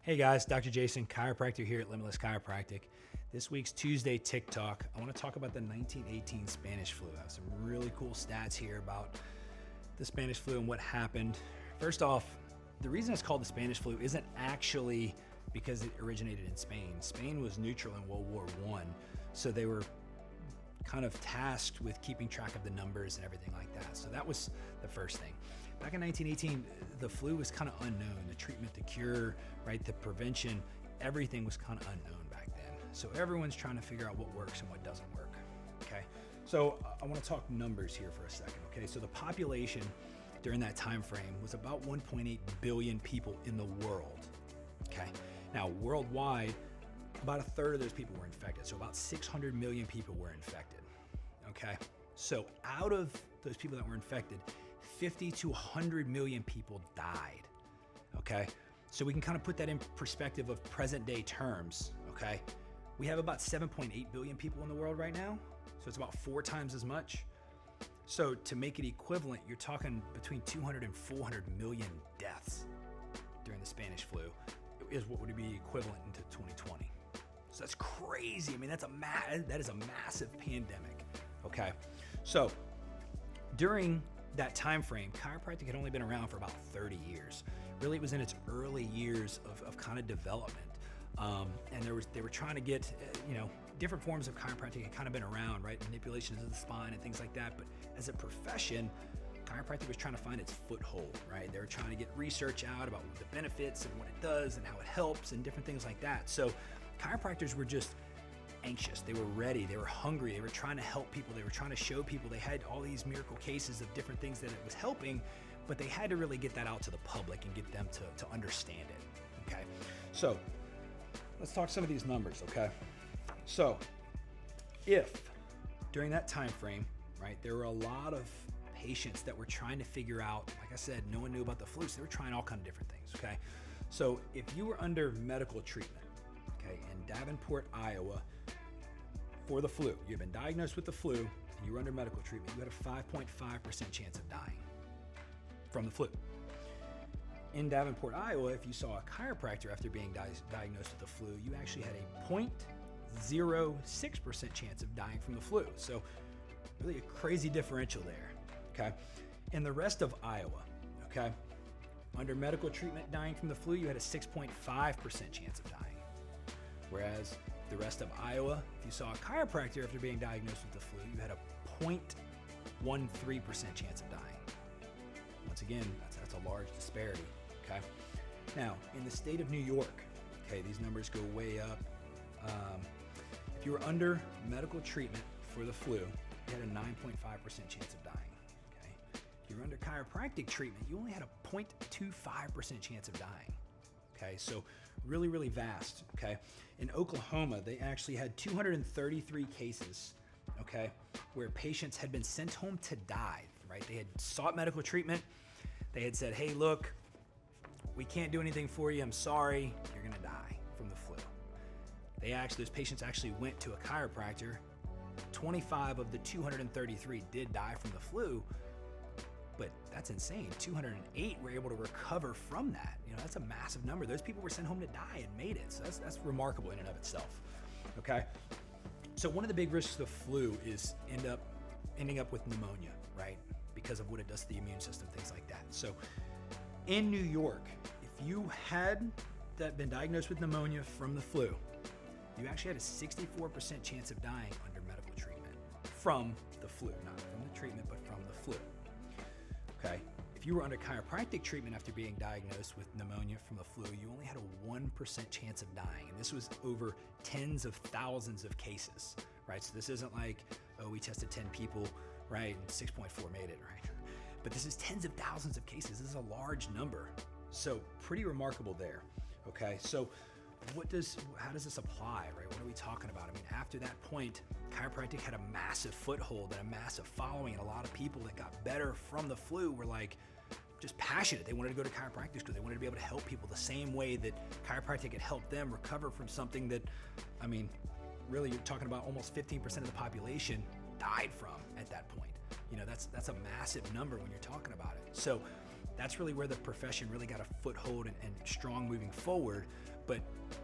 Hey guys, Dr. Jason, chiropractor here at Limitless Chiropractic. This week's Tuesday TikTok, I want to talk about the 1918 Spanish flu. I have some really cool stats here about the Spanish flu and what happened. First off, the reason it's called the Spanish flu isn't actually because it originated in Spain. Spain was neutral in World War I, so they were kind of tasked with keeping track of the numbers and everything like that. So that was the first thing. Back in 1918, the flu was kind of unknown. The treatment, the cure, right, the prevention, everything was kind of unknown back then. So everyone's trying to figure out what works and what doesn't work, okay? So I want to talk numbers here for a second, okay? So the population during that time frame was about 1.8 billion people in the world, okay? Now, worldwide, about a third of those people were infected. So about 600 million people were infected, okay? So out of those people that were infected, 50 to 100 million people died, okay? So we can kind of put that in perspective of present day terms, okay? We have about 7.8 billion people in the world right now, so it's about 4 times as much. So to make it equivalent, you're talking between 200 and 400 million deaths during the Spanish flu is what would be equivalent into 2020. So that's crazy. I mean, that is a massive pandemic, okay? So during that time frame, chiropractic had only been around for about 30 years. Really, it was in its early years of kind of development. And they were trying to get, different forms of chiropractic had kind of been around, right? Manipulations of the spine and things like that. But as a profession, chiropractic was trying to find its foothold, right? They were trying to get research out about the benefits and what it does and how it helps and different things like that. So chiropractors were just anxious. They were ready. They were hungry. They were trying to help people. They were trying to show people. They had all these miracle cases of different things that it was helping, but they had to really get that out to the public and get them to understand it, okay? So let's talk some of these numbers, okay? So if during that time frame, right, there were a lot of patients that were trying to figure out, like I said, no one knew about the flu, so they were trying all kinds of different things, okay? So if you were under medical treatment, okay, in Davenport, Iowa, for the flu, you had been diagnosed with the flu and you were under medical treatment, you had a 5.5% chance of dying from the flu. In Davenport, Iowa, if you saw a chiropractor after being diagnosed with the flu, you actually had a 0.06% chance of dying from the flu. So really a crazy differential there, okay? In the rest of Iowa, okay, under medical treatment dying from the flu, you had a 6.5% chance of dying. Whereas the rest of Iowa, if you saw a chiropractor after being diagnosed with the flu, you had a 0.13% chance of dying. Once again, that's a large disparity, okay? Now, in the state of New York, okay, these numbers go way up. If you were under medical treatment for the flu, you had a 9.5% chance of dying, okay? If you were under chiropractic treatment, you only had a 0.25% chance of dying, okay? So really, really vast, okay? In Oklahoma, they actually had 233 cases, okay, where patients had been sent home to die, right? They had sought medical treatment. They had said, hey, look, we can't do anything for you. I'm sorry, you're gonna die from the flu. Those patients actually went to a chiropractor. 25 of the 233 did die from the flu, but that's insane. 208 were able to recover from that. That's a massive number. Those people were sent home to die and made it. So that's remarkable in and of itself, okay? So one of the big risks of the flu is ending up with pneumonia, right? Because of what it does to the immune system, things like that. So in New York, if you had been diagnosed with pneumonia from the flu, you actually had a 64% chance of dying under medical treatment from the flu, not from the treatment, but from the flu, okay? If you were under chiropractic treatment after being diagnosed with pneumonia from the flu, you only had a 1% chance of dying. And this was over tens of thousands of cases, right? So this isn't like, oh, we tested 10 people, right, and 6.4 made it, right? But this is tens of thousands of cases. This is a large number. So pretty remarkable there, okay? So how does this apply, right? What are we talking about? I mean, after that point, chiropractic had a massive foothold and a massive following, and a lot of people that got better from the flu were like just passionate. They wanted to go to chiropractic school. They wanted to be able to help people the same way that chiropractic had helped them recover from something that, I mean, really you're talking about almost 15% of the population died from at that point. That's a massive number when you're talking about it. So That's really where the profession really got a foothold and strong moving forward. But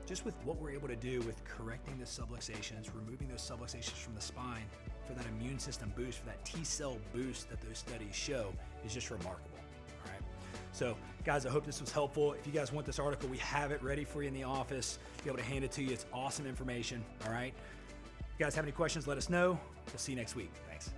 just with what we're able to do with correcting the subluxations, removing those subluxations from the spine for that immune system boost, for that T-cell boost that those studies show is just remarkable. All right. So guys, I hope this was helpful. If you guys want this article, we have it ready for you in the office. Be able to hand it to you. It's awesome information. All right. If you guys have any questions, let us know. We'll see you next week. Thanks.